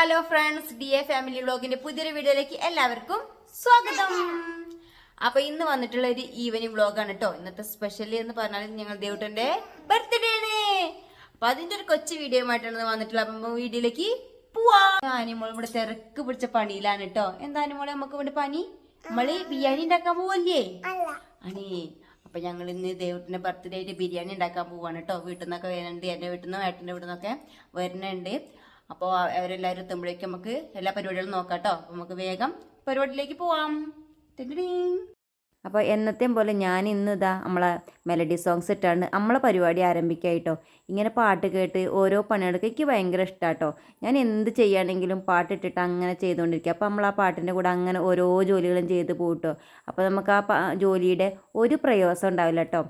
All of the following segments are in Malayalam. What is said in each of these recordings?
ഹലോ ഫ്രണ്ട്സ്, DA ഫാമിലി വ്ലോഗിന്റെ പുതിയൊരു വീഡിയോയിലേക്ക് എല്ലാവർക്കും സ്വാഗതം. അപ്പൊ ഇന്ന് വന്നിട്ടുള്ള ഒരു ഈവനിങ് വ്ലോഗാണ് കേട്ടോ. ഇന്നത്തെ സ്പെഷ്യലി എന്ന് പറഞ്ഞാൽ ഞങ്ങൾ ദേവുട്ടന്റെ ബർത്ത്ഡേ ആണ്. അപ്പൊ അതിന്റെ ഒരു കൊച്ചു വീഡിയോ ആയിട്ടാണ് വന്നിട്ടുള്ളത്. അപ്പൊ വീഡിയോയിലേക്ക് പോവാം. ആനിമോൾ ഇവിടെ തിരക്ക് പിടിച്ച പണിയിലാണ് കേട്ടോ. എന്താ ആനിമോളെ നമുക്ക് ഇവിടെ പണി? നമ്മള് ബിരിയാണി ഉണ്ടാക്കാൻ പോവല്ലേ? അണേ അപ്പൊ ഞങ്ങൾ ഇന്ന് ദേവുട്ടിന്റെ ബർത്ത്ഡേ ആയിട്ട് ബിരിയാണി ഉണ്ടാക്കാൻ പോവാണ് കേട്ടോ. വീട്ടിൽ നിന്നൊക്കെ വരുന്നുണ്ട്, എന്റെ വീട്ടിൽ നിന്നും ഏട്ടന്റെ വീട്ടിൽ നിന്നൊക്കെ വരുന്നുണ്ട്. അപ്പോൾ അവരെല്ലാവരും എത്തുമ്പോഴേക്കും നമുക്ക് എല്ലാ പരിപാടികളും നോക്കാം കേട്ടോ. അപ്പോൾ നമുക്ക് വേഗം പരിപാടിയിലേക്ക് പോവാം. അപ്പോൾ എന്നത്തെയും പോലെ ഞാൻ ഇതാ നമ്മളെ മെലഡി സോങ്സ് ഇട്ടാണ് നമ്മളെ പരിപാടി ആരംഭിക്കായിട്ടോ. ഇങ്ങനെ പാട്ട് കേട്ട് ഓരോ പണിയെടുക്കുക എനിക്ക് ഭയങ്കര ഇഷ്ടമാട്ടോ. ഞാൻ എന്ത് ചെയ്യുകയാണെങ്കിലും പാട്ടിട്ടിട്ട് അങ്ങനെ ചെയ്തുകൊണ്ടിരിക്കുക. അപ്പോൾ നമ്മൾ ആ പാട്ടിൻ്റെ കൂടെ അങ്ങനെ ഓരോ ജോലികളും ചെയ്ത് പോകട്ടോ. അപ്പോൾ നമുക്ക് ആ ജോലിയുടെ ഒരു പ്രയോസം ഉണ്ടാവില്ല കേട്ടോ.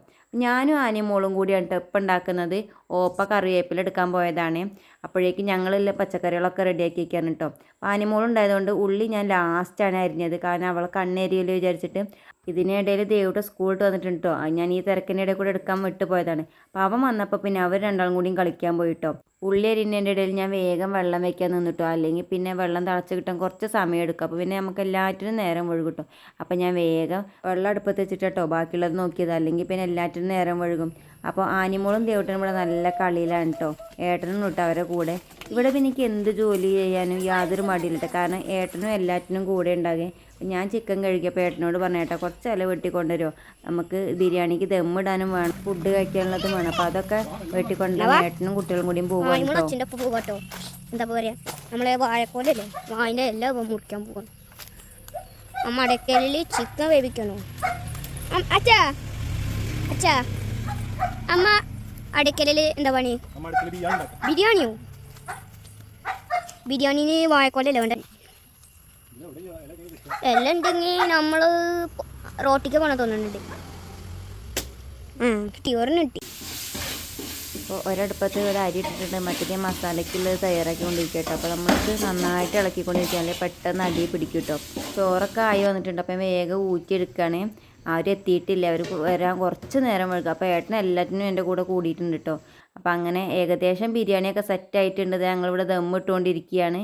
ഞാനും ആനിമോളും കൂടിയാണ് ഇപ്പം ഉണ്ടാക്കുന്നത്. ഓപ്പ കറിവേപ്പില എടുക്കാൻ പോയതാണ്. അപ്പോഴേക്കും ഞങ്ങളെല്ല പച്ചക്കറികളൊക്കെ റെഡിയാക്കി വയ്ക്കാണ് കേട്ടോ. അപ്പോൾ ആനിമോളുണ്ടായതുകൊണ്ട് ഉള്ളി ഞാൻ ലാസ്റ്റാണ് അരിഞ്ഞത്, കാരണം അവളെ കണ്ണെരിയല്ലോ വിചാരിച്ചിട്ട്. ഇതിനിടയിൽ ദേവുട്ട് സ്കൂളിട്ട് വന്നിട്ടുണ്ട് കേട്ടോ. ഞാൻ ഈ തിരക്കിൻ്റെ ഇടയിൽ കൂടെ എടുക്കാൻ വിട്ടു പോയതാണ്. അപ്പോൾ അവൻ വന്നപ്പോൾ പിന്നെ അവർ രണ്ടാളും കൂടിയും കളിക്കാൻ പോയിട്ടോ. ഉള്ളി അരിഞ്ഞതിൻ്റെ ഇടയിൽ ഞാൻ വേഗം വെള്ളം വയ്ക്കാൻ നിന്നിട്ടോ, അല്ലെങ്കിൽ പിന്നെ വെള്ളം തിളച്ച് കിട്ടാൻ കുറച്ച് സമയം എടുക്കും. അപ്പോൾ പിന്നെ നമുക്ക് എല്ലാറ്റിനും നേരം വഴുകിട്ടോ. അപ്പോൾ ഞാൻ വേഗം വെള്ളം അടുപ്പത്ത് വെച്ചിട്ടോ ബാക്കിയുള്ളത് നോക്കിയത്, അല്ലെങ്കിൽ പിന്നെ എല്ലാറ്റിനും നേരം വഴുകും. അപ്പോൾ ആനിമോളും ദേവുട്ടനും ഇവിടെ നല്ല കളിയിലാണ് കേട്ടോ. ഏട്ടനും കേട്ടോ അവരുടെ കൂടെ. ഇവിടെ പിന്നെ എനിക്ക് എന്ത് ജോലി ചെയ്യാനും യാതൊരു മടിയില്ല, കാരണം ഏട്ടനും എല്ലാറ്റിനും കൂടെ ഉണ്ടാകെ. ഞാൻ ചിക്കൻ കഴിക്കിയപ്പോൾ ഏട്ടനോട് പറഞ്ഞേട്ടാ കുറച്ച് ഇല വെട്ടിക്കൊണ്ടുവരുമോ, നമുക്ക് ബിരിയാണിക്ക് ദമ്മിടാനും വേണം, ഫുഡ് കഴിക്കാനുള്ളതും വേണം. അപ്പോൾ അതൊക്കെ വെട്ടിക്കൊണ്ടുവരാൻ ഏട്ടനും കുട്ടികളും കൂടിയും പോകാം കേട്ടോ. എന്താ പറയുക, നമ്മളെ വാഴക്കോലല്ലേ, വാഴൻ്റെ എല്ലാം മുറിക്കാൻ പോകണം. അമ്മ അടക്കലിൽ ചിക്കൻ വേവിക്കണോ? അച്ഛാ അച്ഛാ, അമ്മ അടക്കലിൽ എന്താ പണി? ബിരിയാണിയോ? ബിരിയാണിന് വാഴക്കോലല്ലേ വേണ്ട? എല്ലാം ഉണ്ടെങ്കിൽ നമ്മൾ റോട്ടിക്ക് പോകണം തോന്നുന്നുണ്ട്. കിട്ടി, ഒരെണ്ണം കിട്ടി. അപ്പോൾ ഒരടുപ്പത്ത് ഒരു അരി ഇട്ടിട്ടുണ്ട്, മറ്റേ മസാലയ്ക്കുള്ളത് തയ്യാറാക്കിക്കൊണ്ടിരിക്കുക കേട്ടോ. അപ്പോൾ നമ്മൾക്ക് നന്നായിട്ട് ഇളക്കിക്കൊണ്ടിരിക്കുക, അല്ലെങ്കിൽ പെട്ടെന്ന് അടി പിടിക്കും കേട്ടോ. ചോറൊക്കെ ആയി വന്നിട്ടുണ്ട്. അപ്പം വേഗം ഊറ്റിയെടുക്കുകയാണ്. അവരെത്തിയിട്ടില്ല, അവർ വരാൻ കുറച്ച് നേരം വഴുകും. അപ്പോൾ ഏട്ടൻ എല്ലാറ്റിനും എൻ്റെ കൂടെ കൂടിയിട്ടുണ്ട് കേട്ടോ. അപ്പം അങ്ങനെ ഏകദേശം ബിരിയാണിയൊക്കെ സെറ്റായിട്ടുണ്ട്. ഞങ്ങളിവിടെ ദമ്മിട്ടുകൊണ്ടിരിക്കുകയാണ്.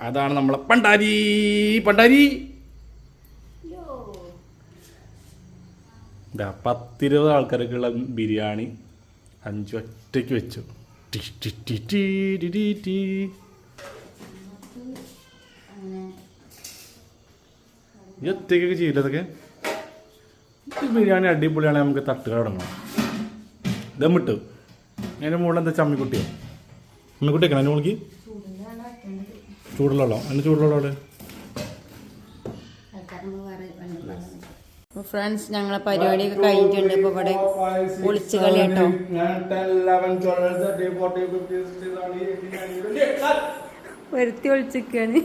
അതാണ് നമ്മളെ പണ്ടാരി പണ്ടാരി. 10-20 ആൾക്കാർക്കുള്ള ബിരിയാണി 5 ഒറ്റയ്ക്ക് വെച്ചു. ഈ ഒറ്റയ്ക്കൊക്കെ ചെയ്യില്ലതൊക്കെ. ബിരിയാണി അടിപൊളിയാണെങ്കിൽ നമുക്ക് തട്ടുക തുടങ്ങണം. ദമ്മിട്ടു അതിൻ്റെ മുകളിൽ എന്താ ചമ്മിക്കുട്ടിയോ? ചമ്മിക്കുട്ടി വെക്കണം അതിൻ്റെ മുകളിൽ ചൂടുള്ള വെള്ളം. അതിൻ്റെ ചൂടുള്ള വെള്ളം. ഫ്രണ്ട്സ്, ഞങ്ങളെ പരിപാടിയൊക്കെ കഴിഞ്ഞിട്ടുണ്ട്. ഇപ്പോൾ ഇവിടെ ഒളിച്ചു കളി കേട്ടോ. വരുത്തി ഒളിച്ചിരിക്കുകയാണ്.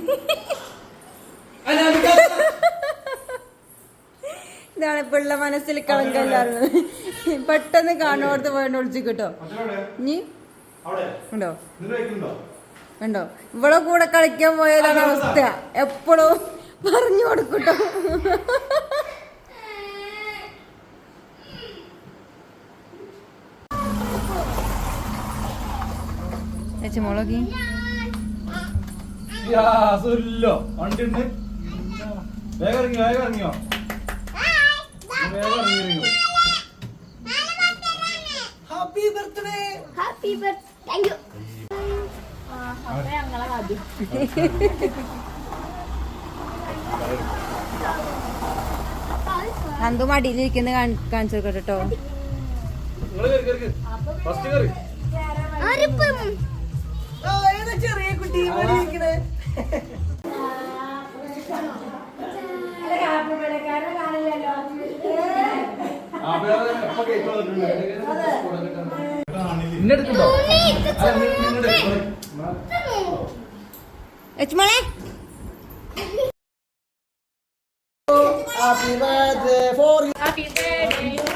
ഇതാണ് ഇപ്പൊ ഉള്ള മനസ്സിൽ കളങ്കല്ലാറുള്ളത്. പെട്ടെന്ന് കാണുന്നോടത്ത് പോയിട്ട് ഒളിച്ചു കിട്ടോ. ഇനി ഉണ്ടോ ഉണ്ടോ? ഇവിടെ കൂടെ കളിക്കാൻ പോയതാണ് അവസ്ഥ. എപ്പോഴും പറഞ്ഞു കൊടുക്കട്ടോ. മുളകി വണ്ടിയുണ്ട്. വേഗം ഇറങ്ങിയോ, വേഗം ഇറങ്ങിയോ, വേഗം ഇറങ്ങിയോ. Happy birthday. Happy birthday. Thank you. Nandu മടിയിലിരിക്കുന്ന കാണിച്ചു കേട്ടോ. ചെറിയ കുട്ടി മോളെ. Happy birthday for you. Happy birthday to you.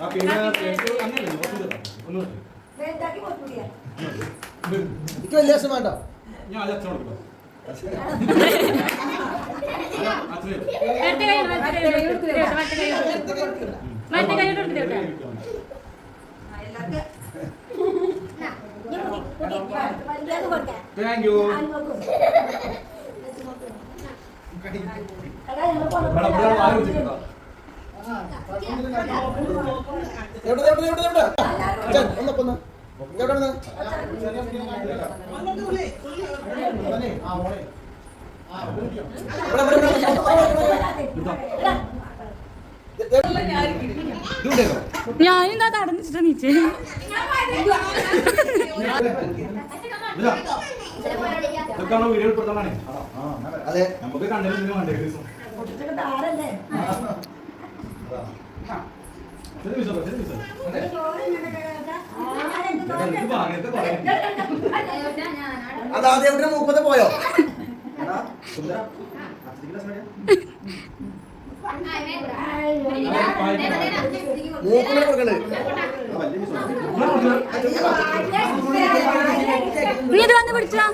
Happy birthday to you. Itu lihat semua dah. Ya, lihat semua. Thank you. ഞാനിതാ തടഞ്ഞിട്ട് നീച്ചേ. ഇതൊക്കെയാണോ വീഡിയോ ഉൾപ്പെടുത്താനാണ്? അതെ, നമുക്ക് കണ്ടില്ല വേണ്ടേ അതാദ്യം മൂപ്പത് പോയോ? മൂക്കിനെ കൊടുക്കണേ. നീ ഇത് വന്ന് പിടിച്ചോ.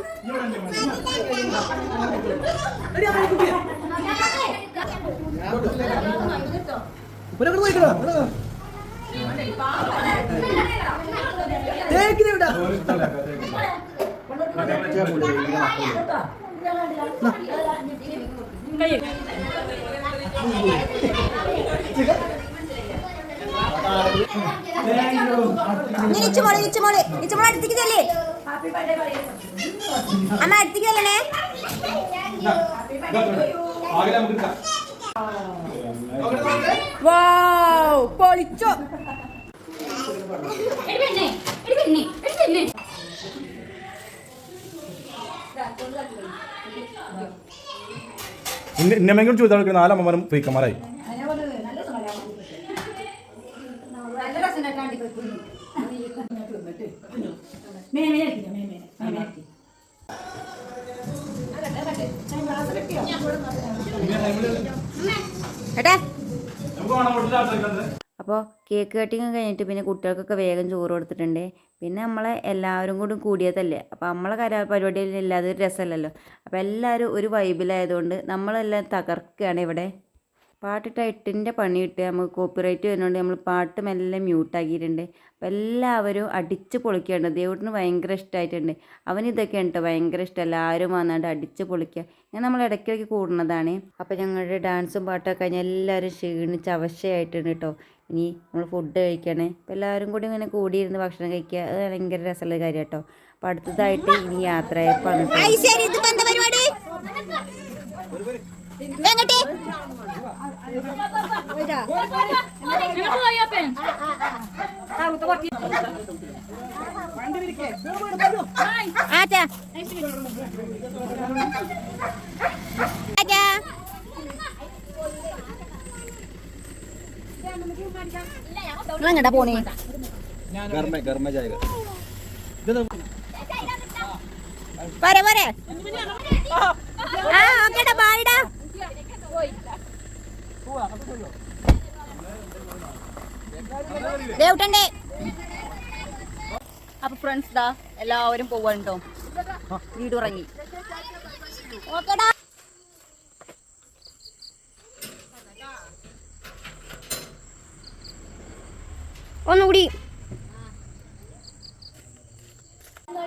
അടുത്തേക്ക് ചെല്ലേ അമ്മ, അടുത്തേക്ക് ചെല്ലണേ. വാവ്, പൊളിച്ചോ. ഇന്നെങ്കിലും ചോദിച്ചാൽ 4 അമ്മമാരും ഫ്രീക്കന്മാരായി. അപ്പോൾ കേക്ക് കട്ടിങ് കഴിഞ്ഞിട്ട് പിന്നെ കുട്ടികൾക്കൊക്കെ വേഗം ചോറ് കൊടുത്തിട്ടുണ്ട്. പിന്നെ നമ്മളെ എല്ലാവരും കൂടി കൂടിയതല്ലേ, അപ്പോൾ നമ്മളെ പരിപാടിയിൽ ഇല്ലാതെ ഒരു രസമല്ലല്ലോ. അപ്പോൾ എല്ലാവരും ഒരു വൈബിലായതുകൊണ്ട് നമ്മളെല്ലാം തകർക്കുകയാണ് ഇവിടെ. പാട്ടിട്ട് 8ൻ്റെ പണി കിട്ടുക, നമുക്ക് കോപ്പിറൈറ്റ് വരുന്നതുകൊണ്ട് നമ്മൾ പാട്ട് മെല്ലെ മ്യൂട്ടാക്കിയിട്ടുണ്ട്. അപ്പോൾ എല്ലാവരും അടിച്ച് പൊളിക്കുകയാണ്. ദേവുട്ടിന് ഭയങ്കര ഇഷ്ടമായിട്ടുണ്ട്. അവനിതൊക്കെയാണ് കേട്ടോ ഭയങ്കര ഇഷ്ടം. എല്ലാവരും വന്നാണ്ട് അടിച്ച് പൊളിക്കുക. ഞാൻ നമ്മൾ ഇടയ്ക്കിടയ്ക്ക് കൂടുന്നതാണ്. അപ്പോൾ ഞങ്ങളുടെ ഡാൻസും പാട്ടൊക്കെ കഴിഞ്ഞാൽ എല്ലാവരും ക്ഷീണിച്ച് അവശയായിട്ടുണ്ട് കേട്ടോ. ഇനി നമ്മൾ ഫുഡ് കഴിക്കണേ. അപ്പോൾ എല്ലാവരും കൂടി ഇങ്ങനെ കൂടിയിരുന്ന് ഭക്ഷണം കഴിക്കുക, അത് ഭയങ്കര രസമുള്ള കാര്യം കേട്ടോ. അപ്പോൾ അടുത്തതായിട്ട് ഇനി യാത്രയപ്പാണ് കേട്ടോ. എങ്ങട്ടാ പോണേ? പോരെ പോരെ. ആ ഓക്കേടാ, ബായിടാ. ദേവുട്ടണ്ടേ. അപ്പൊ ഫ്രണ്ട്സ് ദാ എല്ലാവരും പോവാണ്ടോ, വീട് ഇറങ്ങി. ഓക്കേടാ. ഒന്നുകൂടി.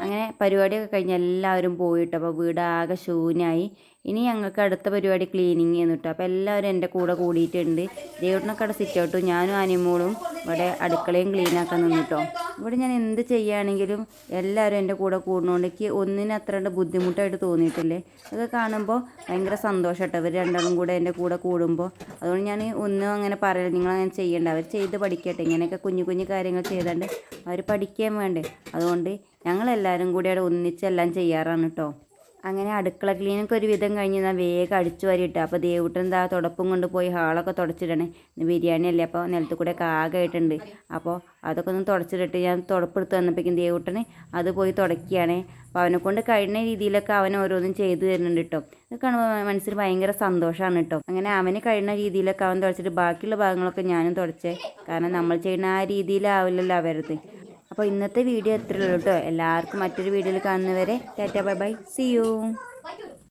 അങ്ങനെ പരിപാടിയൊക്കെ കഴിഞ്ഞ് എല്ലാവരും പോയിട്ട് അപ്പോൾ വീടാകെ ശൂന്യമായി. ഇനി ഞങ്ങൾക്ക് അടുത്ത പരിപാടി ക്ലീനിങ് ചെയ്യുന്നു കേട്ടോ. അപ്പോൾ എല്ലാവരും എൻ്റെ കൂടെ കൂടിയിട്ടുണ്ട്. ദേവുട്ടിനൊക്കെ അവിടെ സിറ്റ് ഔട്ടും ഞാനും അനിമോളും ഇവിടെ അടുക്കളയും ക്ലീനാക്കാൻ നിന്നിട്ടോ. ഇവിടെ ഞാൻ എന്ത് ചെയ്യുകയാണെങ്കിലും എല്ലാവരും എൻ്റെ കൂടെ കൂടുന്നതുകൊണ്ട് എനിക്ക് ഒന്നിനും അത്ര ബുദ്ധിമുട്ടായിട്ട് തോന്നിയിട്ടില്ലേ. അതൊക്കെ കാണുമ്പോൾ ഭയങ്കര സന്തോഷം കേട്ടോ, ഇവർ രണ്ടാളും കൂടെ എൻ്റെ കൂടെ കൂടുമ്പോൾ. അതുകൊണ്ട് ഞാൻ ഒന്നും അങ്ങനെ പറയില്ല, നിങ്ങളങ്ങനെ ചെയ്യേണ്ട, അവർ ചെയ്ത് പഠിക്കട്ടെ. ഇങ്ങനെയൊക്കെ കുഞ്ഞു കുഞ്ഞു കാര്യങ്ങൾ ചെയ്താണ്ട് അവർ പഠിക്കാൻ വേണ്ടേ. അതുകൊണ്ട് ഞങ്ങളെല്ലാവരും കൂടി അവിടെ ഒന്നിച്ചെല്ലാം ചെയ്യാറാണ് കേട്ടോ. അങ്ങനെ അടുക്കള ക്ലീനൊക്കെ ഒരു വിധം കഴിഞ്ഞ് ഞാൻ വേഗം അടിച്ചു വാരിയിട്ട്. അപ്പോൾ ദേവുട്ടൻ എന്താ തുടപ്പും കൊണ്ട് പോയി ഹാളൊക്കെ തുടച്ചിടണേ. ബിരിയാണി അല്ലേ, അപ്പോൾ നിലത്ത് കൂടെ ആകമായിട്ടുണ്ട്. അപ്പോൾ അതൊക്കെ ഒന്ന് തുടച്ചിട്ടിട്ട് ഞാൻ തുടപ്പെടുത്ത് വന്നപ്പോഴേക്കും ദേവുട്ടന് അത് പോയി തുടക്കുകയാണ്. അപ്പോൾ അവനെ കൊണ്ട് കഴിയുന്ന രീതിയിലൊക്കെ അവൻ ഓരോന്നും ചെയ്തു തരുന്നുണ്ട് കേട്ടോ. ഇത് കാണുമ്പോൾ മനസ്സിന് ഭയങ്കര സന്തോഷമാണ് കേട്ടോ. അങ്ങനെ അവന് കഴിയുന്ന രീതിയിലൊക്കെ അവൻ തുടച്ചിട്ട് ബാക്കിയുള്ള ഭാഗങ്ങളൊക്കെ ഞാനും തുടച്ചേ. കാരണം നമ്മൾ ചെയ്യുന്ന ആ രീതിയിലാവില്ലല്ലോ അവരത്. അപ്പോൾ ഇന്നത്തെ വീഡിയോ എത്രയുള്ളൂ കേട്ടോ. എല്ലാവർക്കും മറ്റൊരു വീഡിയോയിൽ കാണുന്നവരെ tata bye bye, see U.